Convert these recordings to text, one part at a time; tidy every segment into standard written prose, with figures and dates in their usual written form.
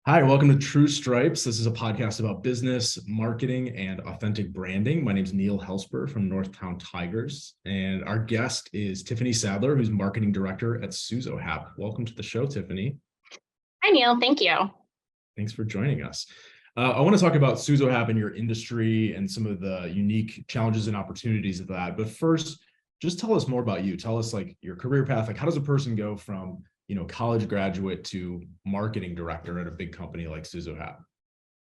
Hi, welcome to True Stripes. This is a podcast about business, marketing, and authentic branding. My name is Neil Helsper from Northtown Tigers, and our guest is Tiffany Sadler, who's marketing director at SUZOHAPP. Welcome to the show, Tiffany. Hi, Neil. Thank you. Thanks for joining us. I want to talk about SUZOHAPP and your industry and some of the unique challenges and opportunities of that. But first, just tell us more about you. Tell us like your career path. Like, how does a person go from college graduate to marketing director at a big company like SUZOHAPP?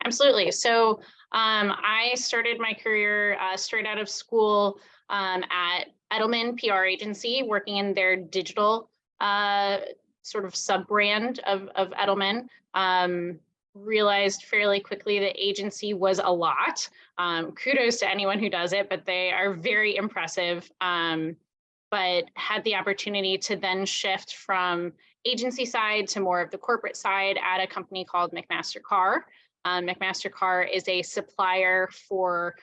Absolutely. So I started my career straight out of school at Edelman PR agency, working in their digital sort of sub-brand of Edelman. Realized fairly quickly that agency was a lot. Kudos to anyone who does it, but they are very impressive. But had the opportunity to then shift from agency side to more of the corporate side at a company called McMaster-Carr. McMaster-Carr is a supplier for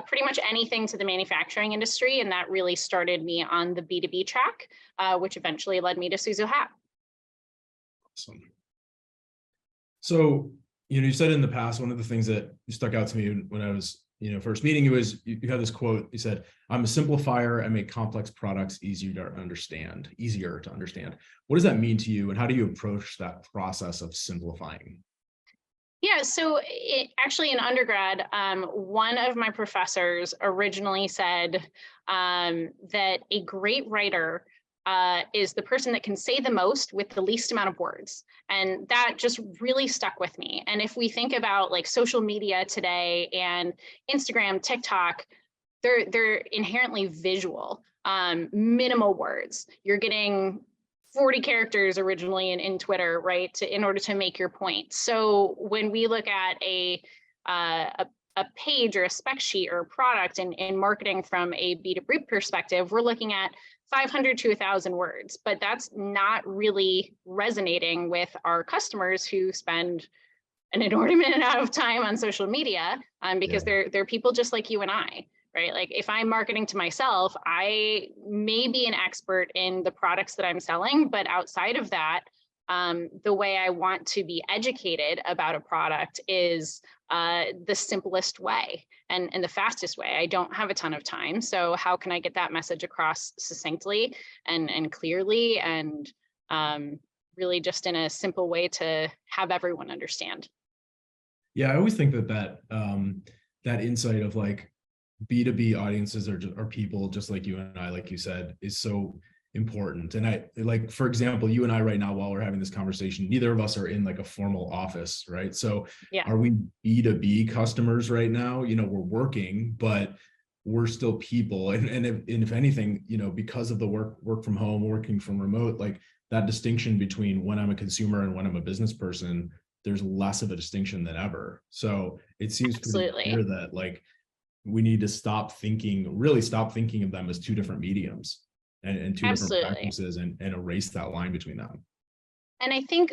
pretty much anything to the manufacturing industry, and that really started me on the B2B track, which eventually led me to SUZOHAPP. Awesome. So, you said in the past, one of the things that stuck out to me when I was, first meeting you was you had this quote. You said, "I'm a simplifier. I make complex products easier to understand." What does that mean to you, and how do you approach that process of simplifying? Yeah, so actually in undergrad, one of my professors originally said that a great writer is the person that can say the most with the least amount of words. And that just really stuck with me. And if we think about like social media today and Instagram, TikTok, they're inherently visual, minimal words. You're getting 40 characters originally in Twitter, right, in order to make your point. So when we look at a page or a spec sheet or a product in marketing from a B2B perspective, we're looking at 500 to 1,000 words, but that's not really resonating with our customers who spend an inordinate amount of time on social media because they're people just like you and I, right? Like if I'm marketing to myself, I may be an expert in the products that I'm selling, but outside of that, the way I want to be educated about a product is the simplest way and the fastest way. I don't have a ton of time. So how can I get that message across succinctly and clearly and really just in a simple way to have everyone understand? Yeah, I always think that insight of like B2B audiences are people just like you and I, like you said, is so important. And I like, for example, you and I right now, while we're having this conversation, neither of us are in like a formal office, right? So Yeah. are we B2B customers right now? We're working, but we're still people. And if anything, because of the work from home, working from remote, like that distinction between when I'm a consumer and when I'm a business person, there's less of a distinction than ever. So it seems pretty clear that like we need to really stop thinking of them as two different mediums and two different practices and erase that line between them. And I think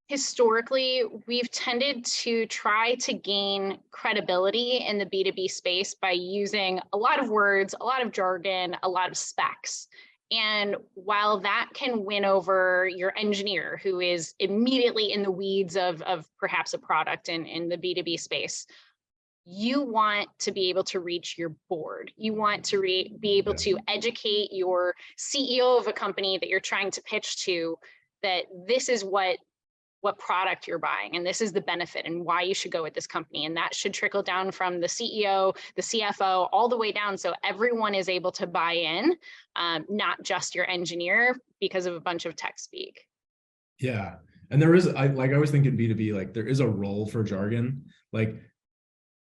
historically, we've tended to try to gain credibility in the B2B space by using a lot of words, a lot of jargon, a lot of specs. And while that can win over your engineer who is immediately in the weeds of perhaps a product in the B2B space, you want to be able to reach your board. You want to be able to educate your CEO of a company that you're trying to pitch to that this is what product you're buying and this is the benefit and why you should go with this company. And that should trickle down from the CEO, the CFO, all the way down. So everyone is able to buy in, not just your engineer because of a bunch of tech speak. Yeah. And there is, I always think in B2B, like there is a role for jargon. Like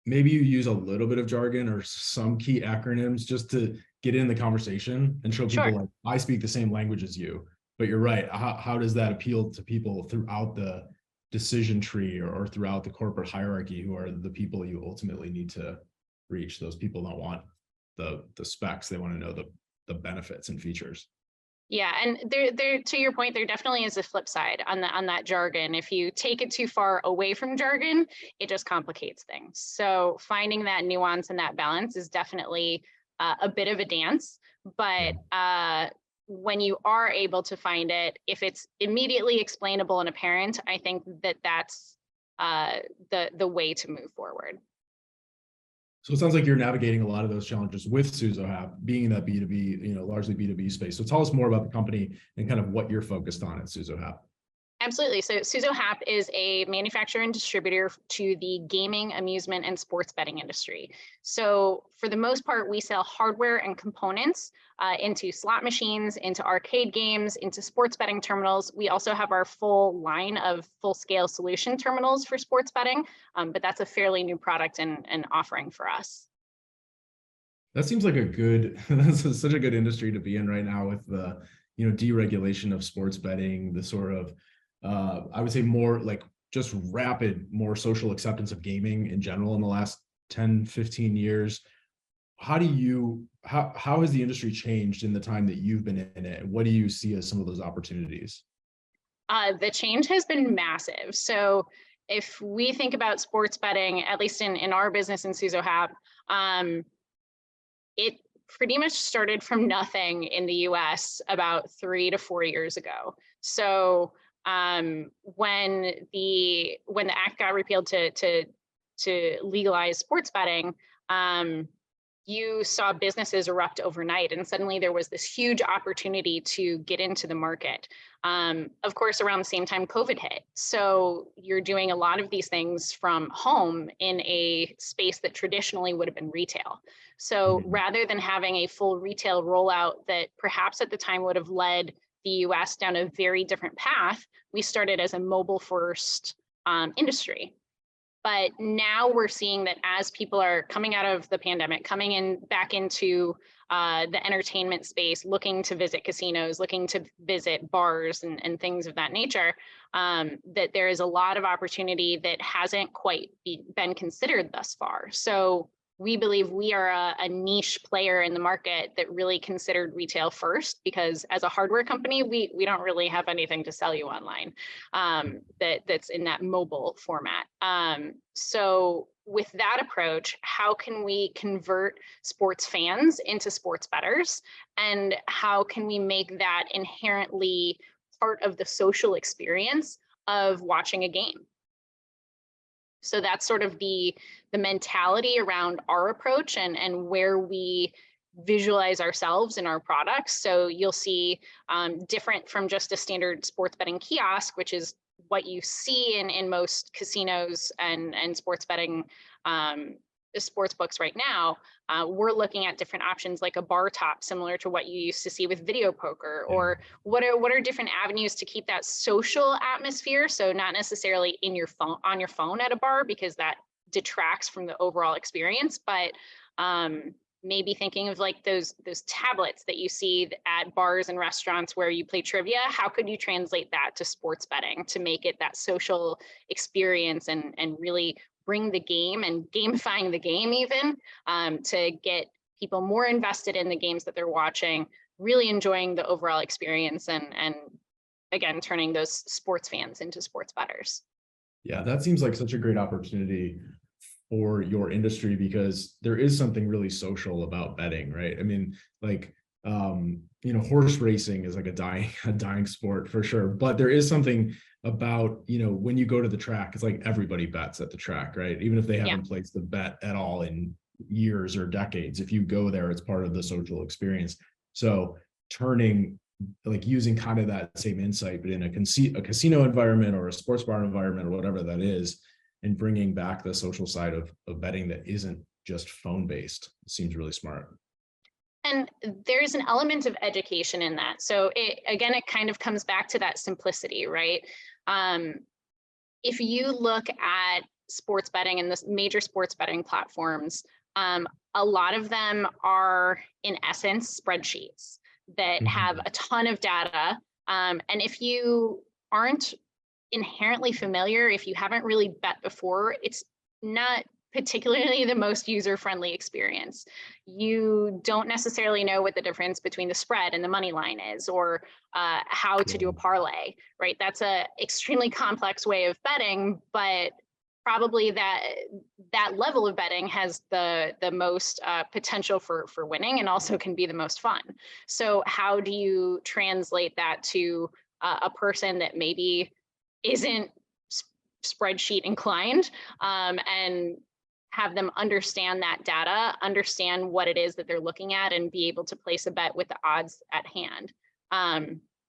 maybe you use a little bit of jargon or some key acronyms just to get in the conversation and show people like I speak the same language as you. But you're right. How does that appeal to people throughout the decision tree or throughout the corporate hierarchy, who are the people you ultimately need to reach? Those people don't want the specs. They want to know the benefits and features. Yeah, and there to your point, there definitely is a flip side on that jargon. If you take it too far away from jargon, it just complicates things. So finding that nuance and that balance is definitely a bit of a dance. But when you are able to find it, if it's immediately explainable and apparent, I think that's the way to move forward. So it sounds like you're navigating a lot of those challenges with SUZOHAPP, being in that B2B, largely B2B space. So tell us more about the company and kind of what you're focused on at SUZOHAPP. Absolutely. So SUZOHAPP is a manufacturer and distributor to the gaming, amusement, and sports betting industry. So for the most part, we sell hardware and components into slot machines, into arcade games, into sports betting terminals. We also have our full line of full-scale solution terminals for sports betting, but that's a fairly new product and offering for us. That seems like that's such a good industry to be in right now with the, deregulation of sports betting, the sort of, I would say more like just rapid, more social acceptance of gaming in general in the last 10, 15 years. How has the industry changed in the time that you've been in it? What do you see as some of those opportunities? The change has been massive. So if we think about sports betting, at least in our business in SUZOHAPP, it pretty much started from nothing in the US about 3 to 4 years ago. So when the act got repealed to legalize sports betting, you saw businesses erupt overnight, and suddenly there was this huge opportunity to get into the market. Of course, around the same time COVID hit. So you're doing a lot of these things from home in a space that traditionally would have been retail. So rather than having a full retail rollout that perhaps at the time would have led the US down a very different path, we started as a mobile first industry. But now we're seeing that as people are coming out of the pandemic, coming back into the entertainment space, looking to visit casinos, looking to visit bars and things of that nature, that there is a lot of opportunity that hasn't quite been considered thus far. So we believe we are a niche player in the market that really considered retail first, because as a hardware company, we don't really have anything to sell you online that's in that mobile format. So with that approach, how can we convert sports fans into sports bettors? And how can we make that inherently part of the social experience of watching a game? So that's sort of the mentality around our approach and where we visualize ourselves in our products. So you'll see different from just a standard sports betting kiosk, which is what you see in most casinos and sports betting sports books right now. We're looking at different options like a bar top, similar to what you used to see with video poker, or what are different avenues to keep that social atmosphere. So not necessarily on your phone at a bar, because that detracts from the overall experience, but maybe thinking of like those tablets that you see at bars and restaurants where you play trivia. How could you translate that to sports betting to make it that social experience and really bring the game and gamifying the game even to get people more invested in the games that they're watching, really enjoying the overall experience and again, turning those sports fans into sports bettors. Yeah, that seems like such a great opportunity for your industry, because there is something really social about betting, right? I mean, like, horse racing is like a dying sport for sure, but there is something about, when you go to the track, it's like everybody bets at the track, right? Even if they haven't placed the bet at all in years or decades, if you go there, it's part of the social experience. So using kind of that same insight, but in a casino environment or a sports bar environment or whatever that is, and bringing back the social side of betting that isn't just phone based seems really smart. And there's an element of education in that. So it kind of comes back to that simplicity, right? If you look at sports betting and the major sports betting platforms, a lot of them are in essence spreadsheets that have a ton of data. And if you aren't inherently familiar, if you haven't really bet before, it's not particularly the most user-friendly experience. You don't necessarily know what the difference between the spread and the money line is, or how to do a parlay, right? That's a extremely complex way of betting, but probably that level of betting has the most potential for winning, and also can be the most fun. So how do you translate that to a person that maybe isn't spreadsheet inclined, and have them understand that data, understand what it is that they're looking at, and be able to place a bet with the odds at hand.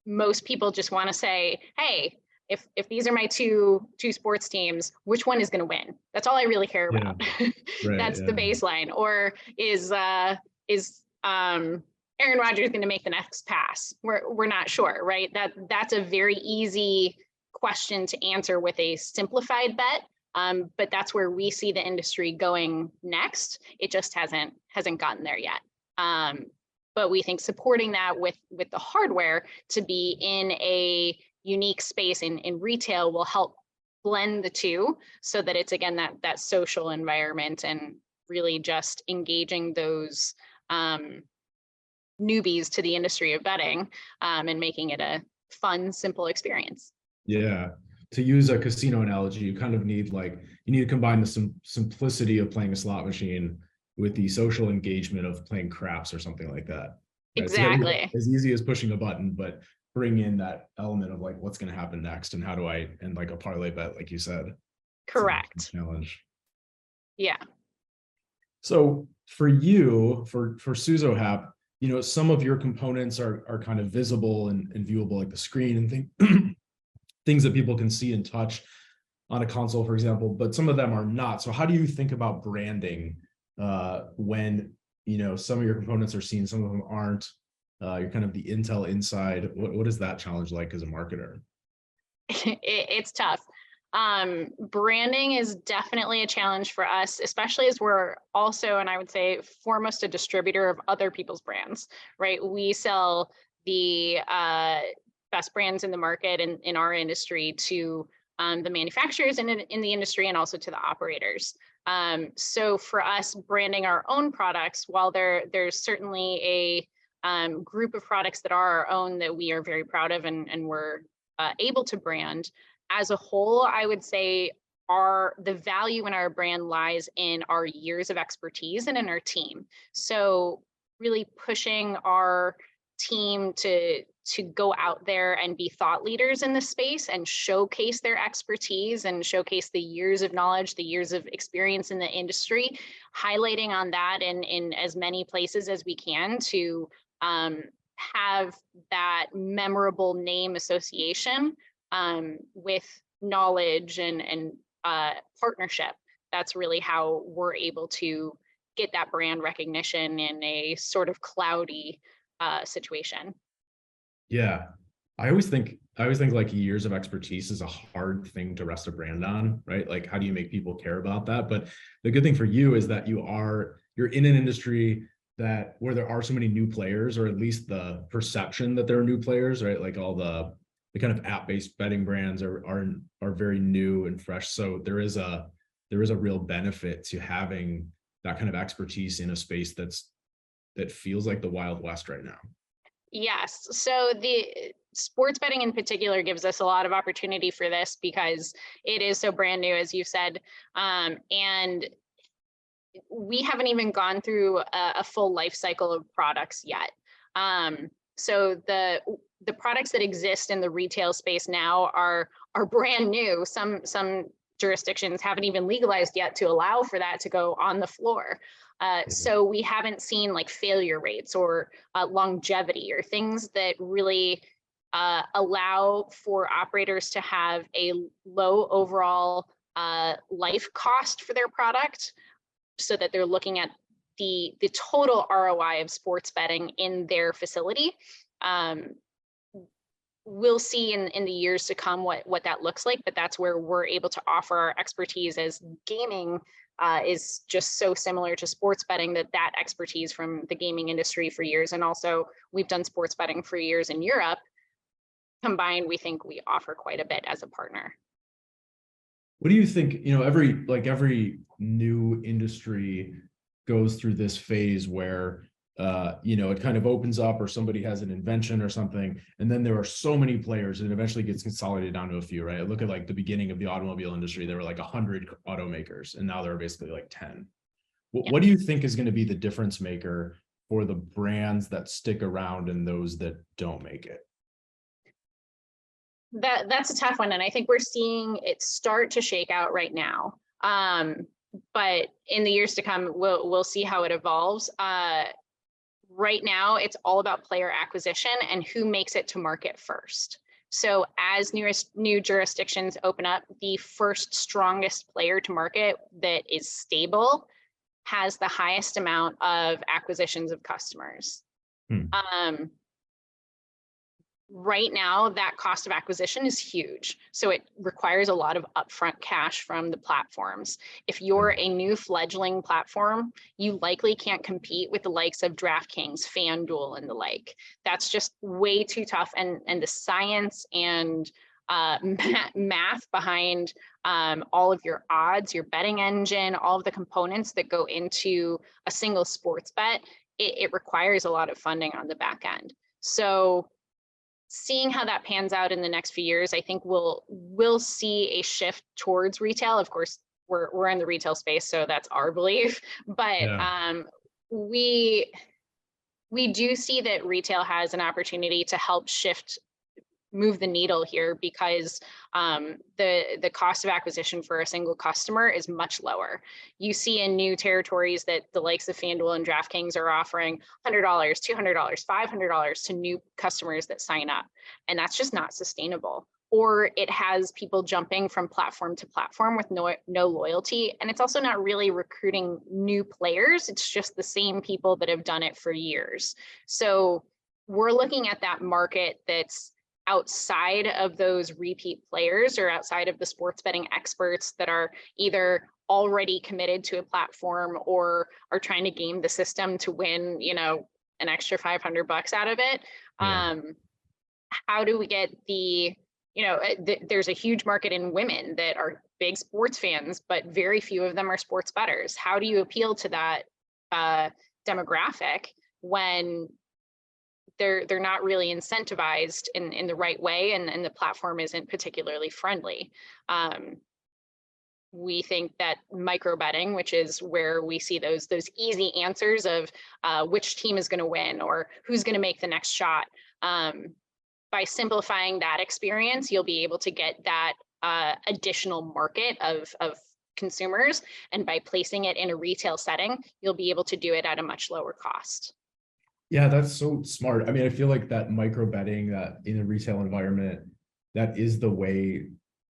Most people just want to say, hey, if these are my two sports teams, which one is going to win? That's all I really care about. Right, That's the baseline. Or is Aaron Rodgers going to make the next pass? We're not sure, right? That's a very easy question to answer with a simplified bet. But that's where we see the industry going next. It just hasn't gotten there yet. But we think supporting that with the hardware to be in a unique space in retail will help blend the two, so that it's, again, that social environment and really just engaging those newbies to the industry of betting, and making it a fun, simple experience. Yeah. To use a casino analogy, you kind of need you need to combine the simplicity of playing a slot machine with the social engagement of playing craps or something like that. Right? Exactly. So as easy as pushing a button, but bring in that element of what's going to happen next, and how do I, and a parlay bet, like you said. Correct. Challenge. Yeah. So for you, for SUZOHAPP, some of your components are kind of visible and viewable, like the screen and things that people can see and touch on a console, for example, but some of them are not. So how do you think about branding when, some of your components are seen, some of them aren't? You're kind of the Intel inside. What is that challenge like as a marketer? It's tough. Branding is definitely a challenge for us, especially as we're also, and I would say foremost, a distributor of other people's brands, right? We sell the best brands in the market in our industry to the manufacturers in the industry, and also to the operators. So for us, branding our own products, while there's certainly a group of products that are our own that we are very proud of and we're able to brand, as a whole, I would say the value in our brand lies in our years of expertise and in our team. So really pushing our team to go out there and be thought leaders in the space and showcase their expertise and showcase the years of knowledge, the years of experience in the industry, highlighting on that in as many places as we can to have that memorable name association with knowledge and partnership. That's really how we're able to get that brand recognition in a sort of cloudy situation. Yeah. I always think years of expertise is a hard thing to rest a brand on, right? How do you make people care about that? But the good thing for you is that you're in an industry where there are so many new players, or at least the perception that there are new players, right? All the kind of app-based betting brands are very new and fresh. So there is a real benefit to having that kind of expertise in a space that feels like the Wild West right now. Yes. So the sports betting in particular gives us a lot of opportunity for this because it is so brand new, as you said. And we haven't even gone through a full life cycle of products yet. So the products that exist in the retail space now are brand new. Some jurisdictions haven't even legalized yet to allow for that to go on the floor. So we haven't seen failure rates or longevity or things that really allow for operators to have a low overall life cost for their product, so that they're looking at the total ROI of sports betting in their facility. We'll see in the years to come what that looks like, but that's where we're able to offer our expertise, as gaming is just so similar to sports betting, that expertise from the gaming industry for years. And also we've done sports betting for years in Europe. Combined, we think we offer quite a bit as a partner. What do you think, every new industry goes through this phase where, it kind of opens up, or somebody has an invention or something, and then there are so many players, and it eventually gets consolidated down to a few, right? Look at the beginning of the automobile industry, there were 100 automakers, and now there are basically 10. What do you think is going to be the difference maker for the brands that stick around and those that don't make it? That's a tough one, and I think we're seeing it start to shake out right now. But in the years to come, we'll see how it evolves. Right now, it's all about player acquisition and who makes it to market first. So as new jurisdictions open up, the first strongest player to market that is stable has the highest amount of acquisitions of customers. Right now, that cost of acquisition is huge. So it requires a lot of upfront cash from the platforms. If you're a new fledgling platform, you likely can't compete with the likes of DraftKings, FanDuel, and the like. That's just way too tough. And the science and math behind all of your odds, your betting engine, all of the components that go into a single sports bet, it requires a lot of funding on the back end. So seeing how that pans out in the next few years, I think we'll see a shift towards retail. Of course, we're in the retail space, so that's our belief. But we do see that retail has an opportunity to help move the needle here, because the cost of acquisition for a single customer is much lower. You see in new territories that the likes of FanDuel and DraftKings are offering $100, $200, $500 to new customers that sign up. And that's just not sustainable. Or it has people jumping from platform to platform with no loyalty. And it's also not really recruiting new players. It's just the same people that have done it for years. So we're looking at that market that's outside of those repeat players, or outside of the sports betting experts that are either already committed to a platform or are trying to game the system to win, an extra $500 out of it. How do we get there's a huge market in women that are big sports fans, but very few of them are sports bettors. How do you appeal to that demographic when they're not really incentivized in the right way, and the platform isn't particularly friendly? We think that micro betting, which is where we see those easy answers of which team is going to win or who's going to make the next shot, by simplifying that experience, you'll be able to get that additional market of consumers, and by placing it in a retail setting, you'll be able to do it at a much lower cost. Yeah, that's so smart. I mean, I feel like that micro betting, that in a retail environment, that is the way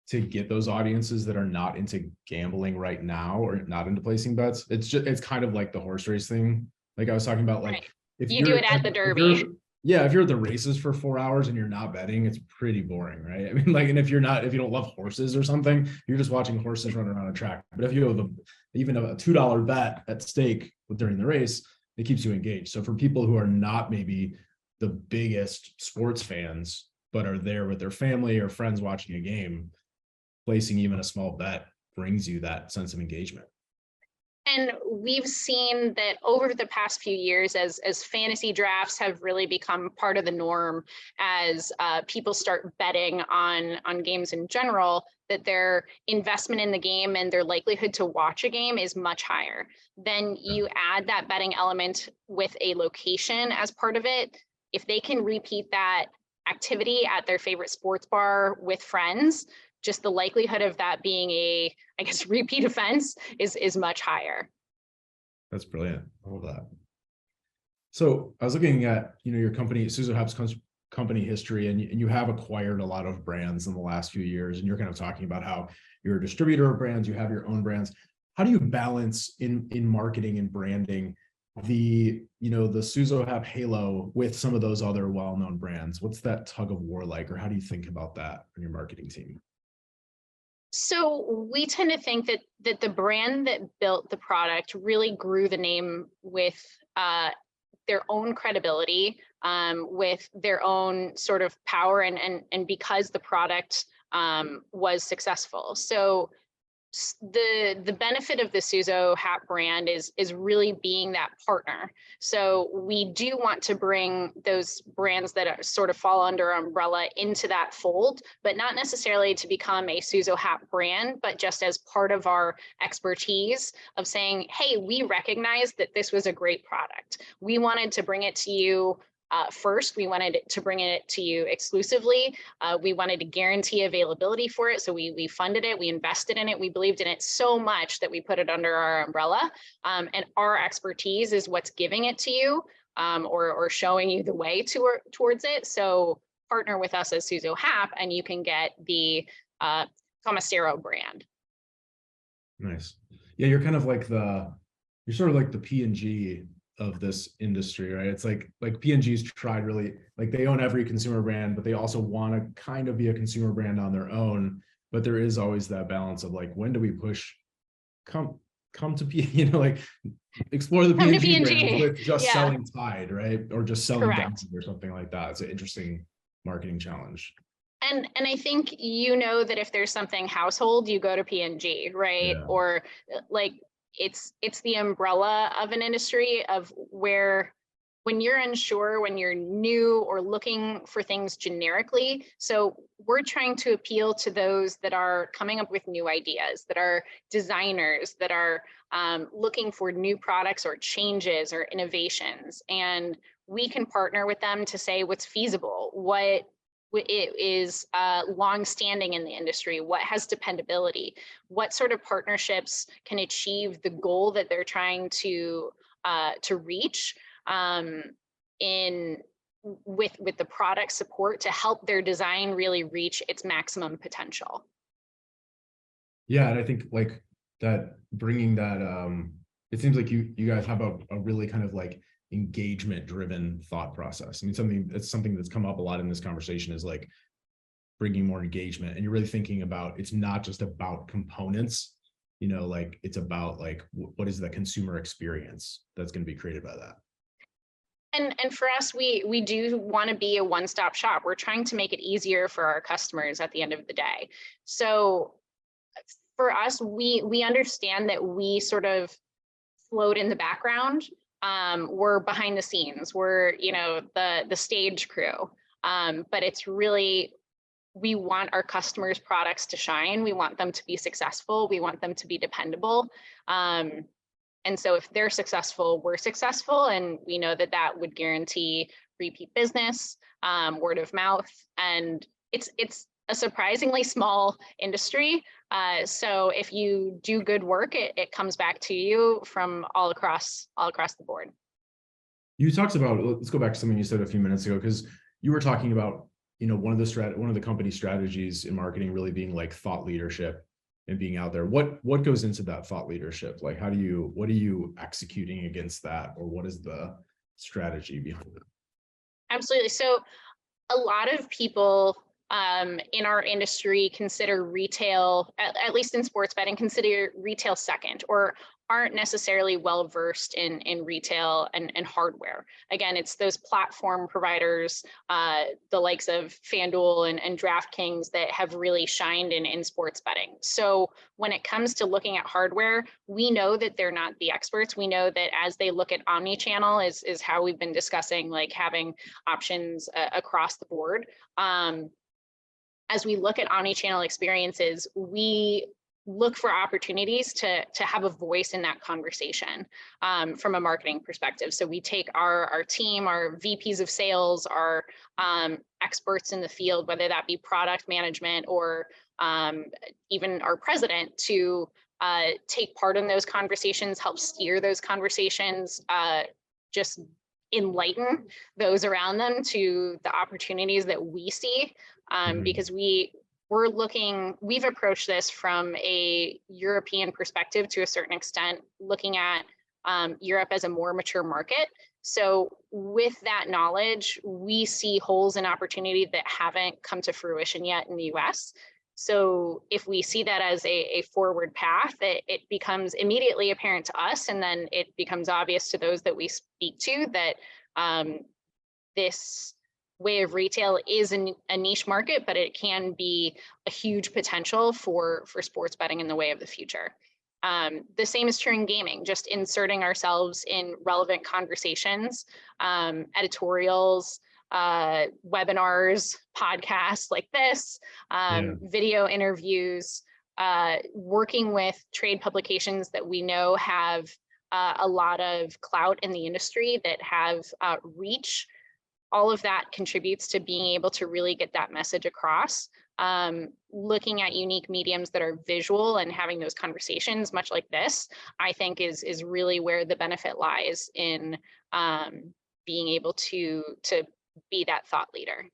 to get those audiences that are not into gambling right now, or not into placing bets. It's kind of like the horse race thing. Like I was talking about, like, right. if you do it at the Derby. If you're at the races for 4 hours and you're not betting, it's pretty boring, right? I mean, like, and if you don't love horses or something, you're just watching horses run around a track. But if you have even a $2 bet at stake during the race, it keeps you engaged. So for people who are not maybe the biggest sports fans, but are there with their family or friends watching a game, placing even a small bet brings you that sense of engagement. And we've seen that over the past few years, as fantasy drafts have really become part of the norm, as people start betting on games in general, that their investment in the game and their likelihood to watch a game is much higher. Then you add that betting element with a location as part of it. If they can repeat that activity at their favorite sports bar with friends, just the likelihood of that being a, repeat offense is much higher. That's brilliant. I love that. So I was looking at, your company, SUZOHAPP's company history, and you have acquired a lot of brands in the last few years, and you're kind of talking about how you're a distributor of brands, you have your own brands. How do you balance in marketing and branding the SUZOHAPP halo with some of those other well-known brands? What's that tug of war like, or how do you think about that on your marketing team? So we tend to think that the brand that built the product really grew the name with their own credibility, with their own sort of power, and because the product was successful. So the benefit of the SUZOHAPP brand is really being that partner. So we do want to bring those brands that are sort of fall under our umbrella into that fold, but not necessarily to become a SUZOHAPP brand, but just as part of our expertise of saying, hey, we recognize that this was a great product. We wanted to bring it to you first. We wanted to bring it to you exclusively. We wanted to guarantee availability for it. So we funded it, we invested in it, we believed in it so much that we put it under our umbrella. And our expertise is what's giving it to you, or showing you the way towards it. So partner with us as SUZOHAPP and you can get the McMaster-Carr brand. Nice. Yeah, you're kind of like you're sort of like the P&G of this industry, right? It's like P&G's tried really, like they own every consumer brand, but they also want to kind of be a consumer brand on their own. But there is always that balance of like, when do we push, come to like explore the P&G brands with just selling Tide, right? Or just selling Downs or something like that. It's an interesting marketing challenge. And I think, that if there's something household, you go to P&G, right? Yeah. Or like it's the umbrella of an industry of where when you're unsure, when you're new or looking for things generically. So we're trying to appeal to those that are coming up with new ideas, that are designers, that are looking for new products or changes or innovations. And we can partner with them to say what's feasible, what it is long-standing in the industry, what has dependability, what sort of partnerships can achieve the goal that they're trying to reach with the product support to help their design really reach its maximum potential. Yeah, and I think like that, bringing that, it seems like you guys have a really kind of like engagement driven thought process. I mean, something that's come up a lot in this conversation is like bringing more engagement, and you're really thinking about, it's not just about components, like it's about like what is the consumer experience that's going to be created by that. And for us, we do want to be a one-stop shop. We're trying to make it easier for our customers at the end of the day. So for us, we understand that we sort of float in the background. We're behind the scenes, we're, the stage crew. But it's really, we want our customers' products to shine. We want them to be successful. We want them to be dependable. And so if they're successful, we're successful. And we know that that would guarantee repeat business, word of mouth. And it's a surprisingly small industry. So if you do good work, it comes back to you from all across the board. You talked about, let's go back to something you said a few minutes ago, because you were talking about, one of the company strategies in marketing really being like thought leadership and being out there. What goes into that thought leadership? Like, what are you executing against that? Or what is the strategy behind it? Absolutely. So a lot of people in our industry consider retail, at least in sports betting, consider retail second, or aren't necessarily well versed in retail and hardware. Again, it's those platform providers, the likes of FanDuel and DraftKings, that have really shined in sports betting. So when it comes to looking at hardware, we know that they're not the experts. We know that as they look at omnichannel is how we've been discussing, like having options across the board. As we look at omnichannel experiences, we look for opportunities to have a voice in that conversation from a marketing perspective. So we take our team, our VPs of sales, our experts in the field, whether that be product management or even our president, to take part in those conversations, help steer those conversations, just enlighten those around them to the opportunities that we see, because we've approached this from a European perspective to a certain extent, looking at Europe as a more mature market. So with that knowledge, we see holes in opportunity that haven't come to fruition yet in the US. So if we see that as a forward path, it becomes immediately apparent to us, and then it becomes obvious to those that we speak to that this way of retail is a niche market, but it can be a huge potential for sports betting in the way of the future. The same is true in gaming, just inserting ourselves in relevant conversations, editorials, webinars, podcasts like this, video interviews, working with trade publications that we know have a lot of clout in the industry, that have reach, all of that contributes to being able to really get that message across. Looking at unique mediums that are visual and having those conversations, much like this, I think is really where the benefit lies in being able to be that thought leader.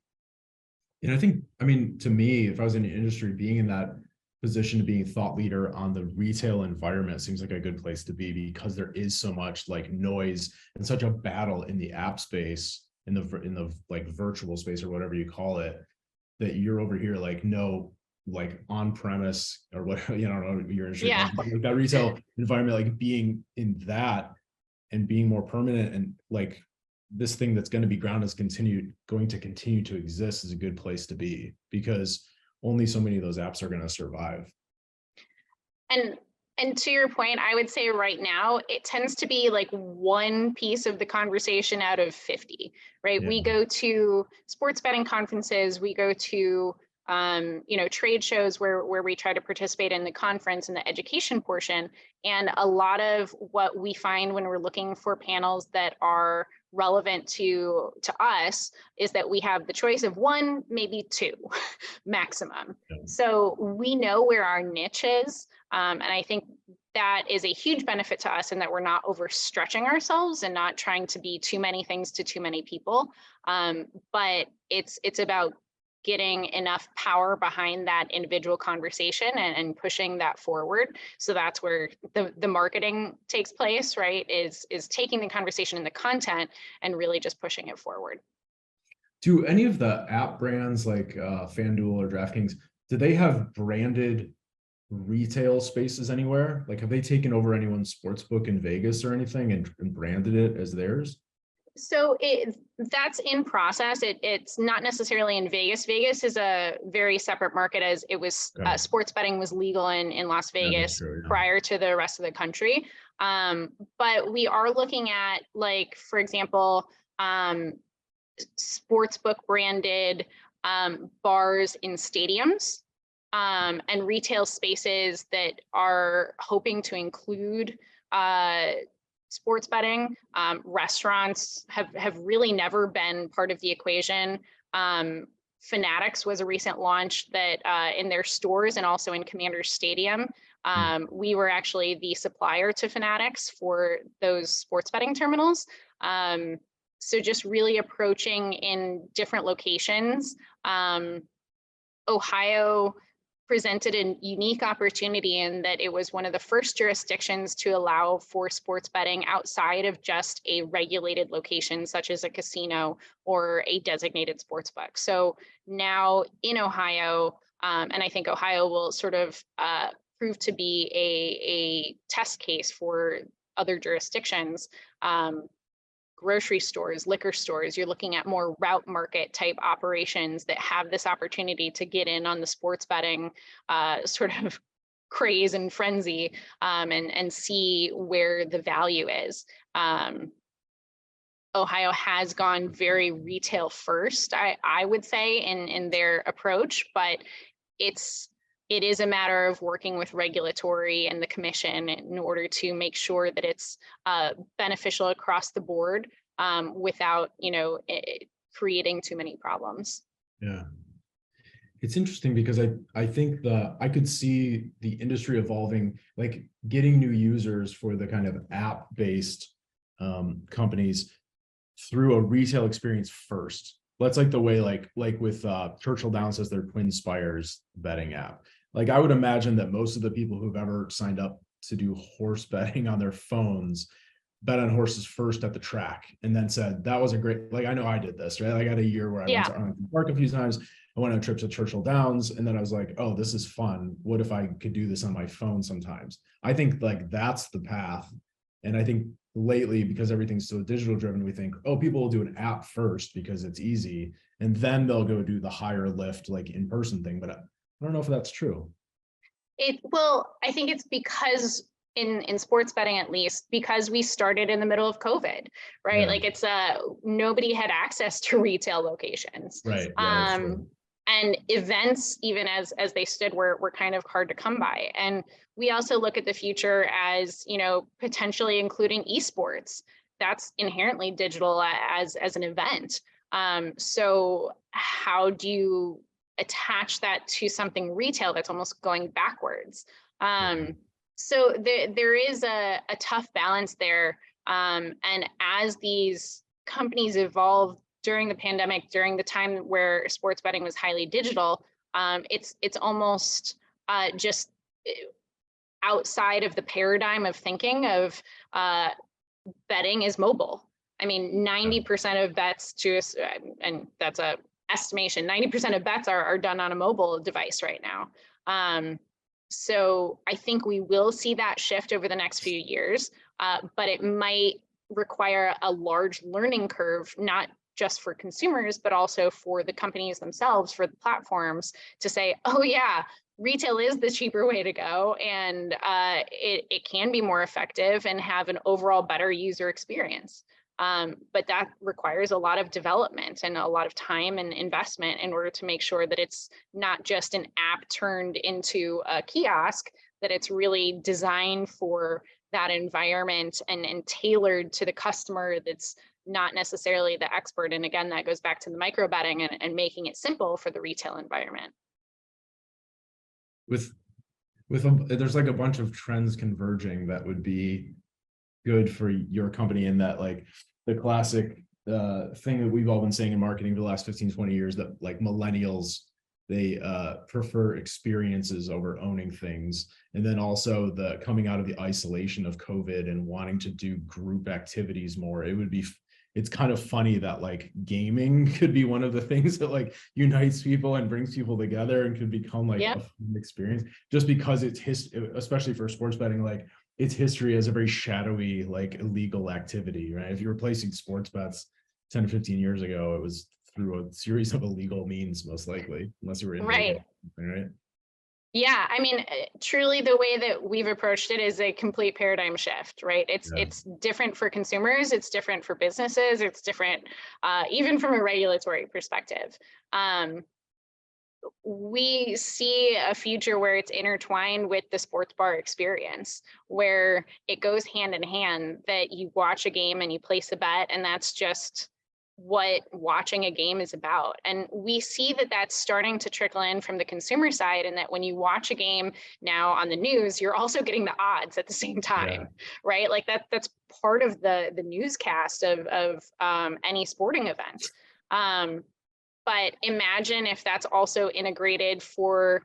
And I think, I mean, to me, if I was in the industry, being in that position of being thought leader on the retail environment seems like a good place to be, because there is so much like noise and such a battle in the app space, in the like virtual space or whatever you call it, that you're over here like, no, like on premise or what, you know, your industry, Yeah. like that retail environment, like being in that and being more permanent, and like this thing that's going to be ground is going to continue to exist, is a good place to be, because only so many of those apps are going to survive. And to your point, I would say right now, it tends to be like one piece of the conversation out of 50, right? Yeah. We go to sports betting conferences, we go to trade shows where we try to participate in the conference and the education portion. And a lot of what we find when we're looking for panels that are relevant to us is that we have the choice of one, maybe two maximum. Yeah. So we know where our niche is. And I think that is a huge benefit to us, in that we're not overstretching ourselves and not trying to be too many things to too many people. But it's about getting enough power behind that individual conversation and pushing that forward. So that's where the marketing takes place, right? Is taking the conversation and the content and really just pushing it forward. Do any of the app brands like FanDuel or DraftKings, do they have branded retail spaces anywhere? Like, have they taken over anyone's sportsbook in Vegas or anything and branded it as theirs? So that's in process. It's not necessarily in Vegas. Vegas is a very separate market, as it was sports betting was legal in Las Vegas prior to the rest of the country. But we are looking at, like, for example, sportsbook branded bars in stadiums, and retail spaces that are hoping to include sports betting. Restaurants have really never been part of the equation. Fanatics was a recent launch that in their stores and also in Commander's Stadium. We were actually the supplier to Fanatics for those sports betting terminals. So just really approaching in different locations. Ohio presented a unique opportunity in that it was one of the first jurisdictions to allow for sports betting outside of just a regulated location, such as a casino or a designated sports book. So now in Ohio, and I think Ohio will sort of prove to be a test case for other jurisdictions, grocery stores, liquor stores, you're looking at more route market type operations that have this opportunity to get in on the sports betting sort of craze and frenzy, and see where the value is. Ohio has gone very retail first, I would say, in their approach, but it is a matter of working with regulatory and the commission in order to make sure that it's beneficial across the board, without, creating too many problems. Yeah. It's interesting because I think I could see the industry evolving, like getting new users for the kind of app-based companies through a retail experience first. That's like the way, like with Churchill Downs as their Twin Spires betting app. Like, I would imagine that most of the people who've ever signed up to do horse betting on their phones bet on horses first at the track and then said, that was a great, like, I know I did this, right? I got a year where I went to Arlington Park a few times. I went on trips to Churchill Downs, and then I was like, oh, this is fun. What if I could do this on my phone sometimes? I think like that's the path. And I think lately, because everything's so digital driven, we think, oh, people will do an app first because it's easy, and then they'll go do the higher lift, like in-person thing. But I don't know if that's true. I think it's because in sports betting, at least, because we started in the middle of COVID, right? Yeah. Like it's nobody had access to retail locations. Right. Yeah, and events, even as they stood, were kind of hard to come by. And we also look at the future as, potentially including esports. That's inherently digital as an event. So how do you attach that to something retail that's almost going backwards? So there is a tough balance there. And as these companies evolve during the pandemic, during the time where sports betting was highly digital, it's almost just outside of the paradigm of thinking of betting is mobile. I mean, 90% of bets and that's a estimation, 90% of bets are done on a mobile device right now. So I think we will see that shift over the next few years, but it might require a large learning curve, not just for consumers, but also for the companies themselves, for the platforms to say, oh yeah, retail is the cheaper way to go, and it can be more effective and have an overall better user experience. But that requires a lot of development and a lot of time and investment in order to make sure that it's not just an app turned into a kiosk, that it's really designed for that environment and tailored to the customer that's not necessarily the expert. And again, that goes back to the micro betting and making it simple for the retail environment. There's like a bunch of trends converging that would be good for your company, in that like the classic thing that we've all been saying in marketing for the last 15-20 years, that like millennials, they prefer experiences over owning things. And then also the coming out of the isolation of COVID and wanting to do group activities more. It's kind of funny that like gaming could be one of the things that like unites people and brings people together and could become like a fun experience, just because it's especially for sports betting, like its history as a very shadowy, like illegal activity, right? If you were placing sports bets 10 to 15 years ago, it was through a series of illegal means, most likely, unless you were in right. Right? Yeah, I mean, truly the way that we've approached it is a complete paradigm shift, right? It's different for consumers, it's different for businesses, it's different even from a regulatory perspective. We see a future where it's intertwined with the sports bar experience, where it goes hand in hand, that you watch a game and you place a bet, and that's just what watching a game is about. And we see that that's starting to trickle in from the consumer side, and that when you watch a game now on the news, you're also getting the odds at the same time, right? Like that's part of the newscast of any sporting event. But imagine if that's also integrated for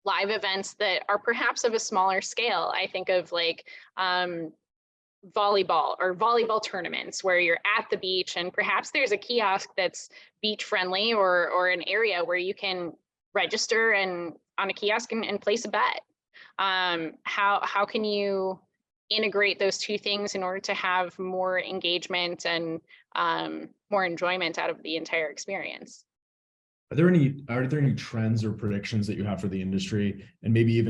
live events that are perhaps of a smaller scale. I think of like volleyball or volleyball tournaments where you're at the beach and perhaps there's a kiosk that's beach friendly, or an area where you can register and on a kiosk and place a bet. How can you integrate those two things in order to have more engagement and more enjoyment out of the entire experience? Are there any trends or predictions that you have for the industry? And maybe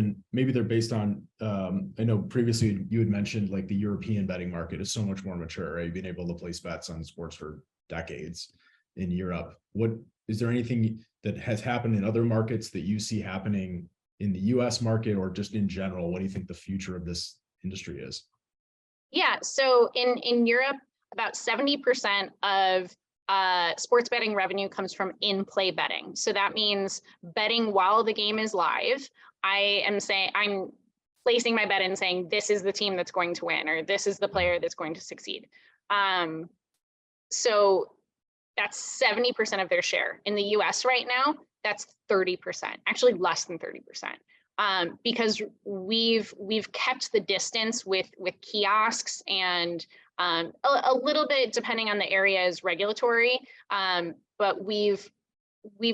they're based on, I know previously you had mentioned like the European betting market is so much more mature, right? You've been able to place bets on sports for decades in Europe. Is there anything that has happened in other markets that you see happening in the US market, or just in general? What do you think the future of this industry is? Yeah, so in Europe, about 70% of sports betting revenue comes from in-play betting. So that means betting while the game is live. I'm placing my bet and saying, this is the team that's going to win, or this is the player that's going to succeed. So that's 70% of their share. In the US right now, that's 30%, actually less than 30%. Because we've kept the distance with kiosks, and a little bit depending on the area is regulatory, but we've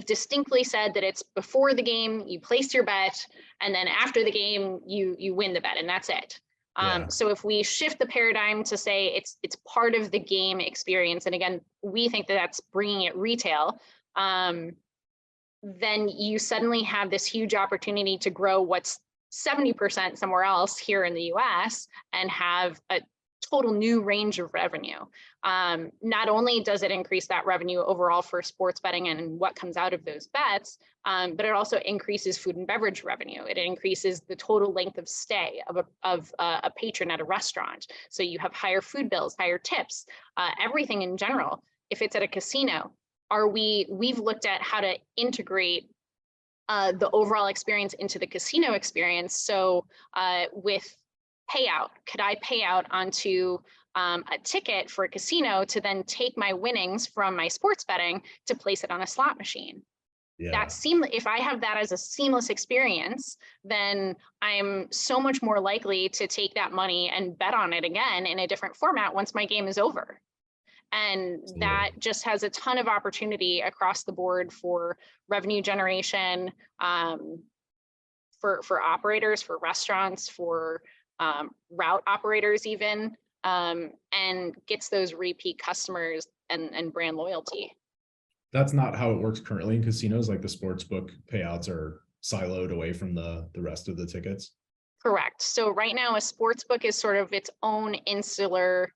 distinctly said that it's before the game you place your bet, and then after the game you win the bet, and that's it. So if we shift the paradigm to say it's part of the game experience, and again we think that that's bringing it retail, then you suddenly have this huge opportunity to grow what's 70% somewhere else here in the US and have a total new range of revenue. Not only does it increase that revenue overall for sports betting and what comes out of those bets, but it also increases food and beverage revenue. It increases the total length of stay of a patron at a restaurant. So you have higher food bills, higher tips, everything in general if it's at a casino, we've looked at how to integrate the overall experience into the casino experience. So with payout, could I pay out onto a ticket for a casino to then take my winnings from my sports betting to place it on a slot machine? That if I have that as a seamless experience, then I'm so much more likely to take that money and bet on it again in a different format once my game is over. And that just has a ton of opportunity across the board for revenue generation, for operators, for restaurants, for route operators even, and gets those repeat customers and brand loyalty. That's not how it works currently in casinos. Like the sports book payouts are siloed away from the rest of the tickets. Correct. So right now a sports book is sort of its own insular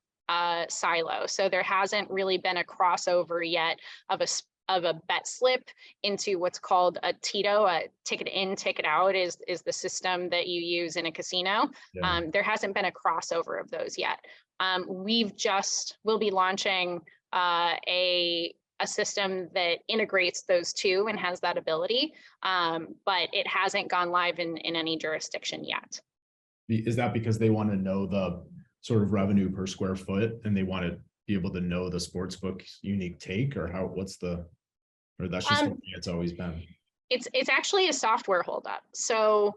silo. So there hasn't really been a crossover yet of a bet slip into what's called a TITO, a ticket in, ticket out is the system that you use in a casino. Yeah. There hasn't been a crossover of those yet. We'll be launching a system that integrates those two and has that ability, but it hasn't gone live in any jurisdiction yet. Is that because they want to know the sort of revenue per square foot and they want to be able to know the sports book's unique take, or or that's just the way it's always been? It's actually a software holdup. So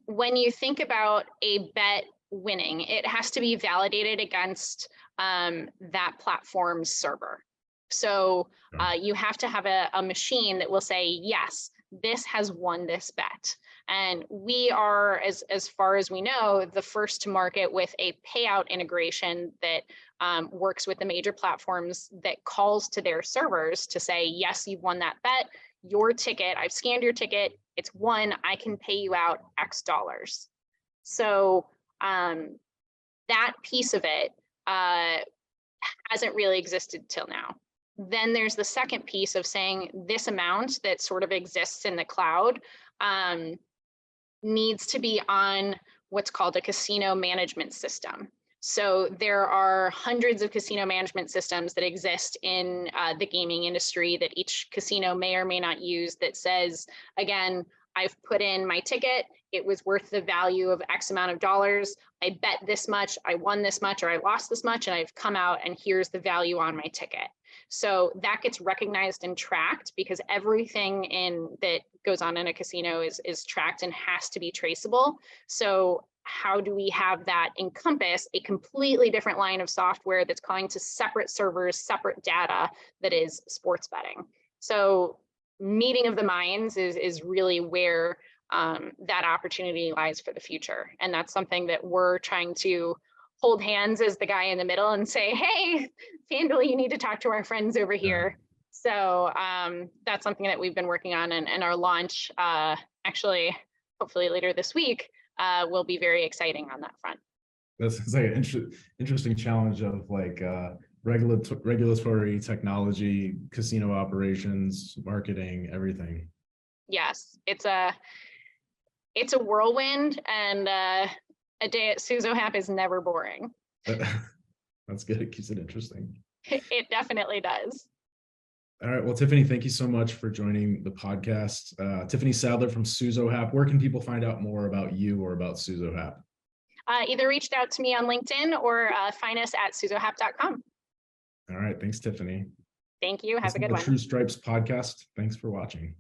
when you think about a bet winning, it has to be validated against that platform's server. So you have to have a machine that will say, yes, this has won this bet. And we are, as far as we know, the first to market with a payout integration that works with the major platforms that calls to their servers to say, yes, you've won that bet. Your ticket, I've scanned your ticket, it's won, I can pay you out X dollars. So that piece of it hasn't really existed till now. Then there's the second piece of saying this amount that sort of exists in the cloud needs to be on what's called a casino management system. So there are hundreds of casino management systems that exist in the gaming industry that each casino may or may not use that says, again, I've put in my ticket, it was worth the value of X amount of dollars, I bet this much, I won this much, or I lost this much, and I've come out and here's the value on my ticket. So that gets recognized and tracked because everything that goes on in a casino is tracked and has to be traceable. So how do we have that encompass a completely different line of software that's calling to separate servers, separate data that is sports betting? So meeting of the minds is really where that opportunity lies for the future. And that's something that we're trying to hold hands as the guy in the middle and say, hey, FanDuel, you need to talk to our friends over here. So that's something that we've been working on, and our launch, actually, hopefully later this week, will be very exciting on that front. That's like an interesting challenge of like regulatory technology, casino operations, marketing, everything. Yes, it's a whirlwind, and a day at SUZOHAPP is never boring. That's good. It keeps it interesting. It definitely does. All right. Well, Tiffany, thank you so much for joining the podcast. Tiffany Sadler from SUZOHAPP. Where can people find out more about you or about SUZOHAPP? Either reached out to me on LinkedIn or find us at SUZOHAPP.com. All right. Thanks, Tiffany. Thank you. Have a good one. True Stripes podcast. Thanks for watching.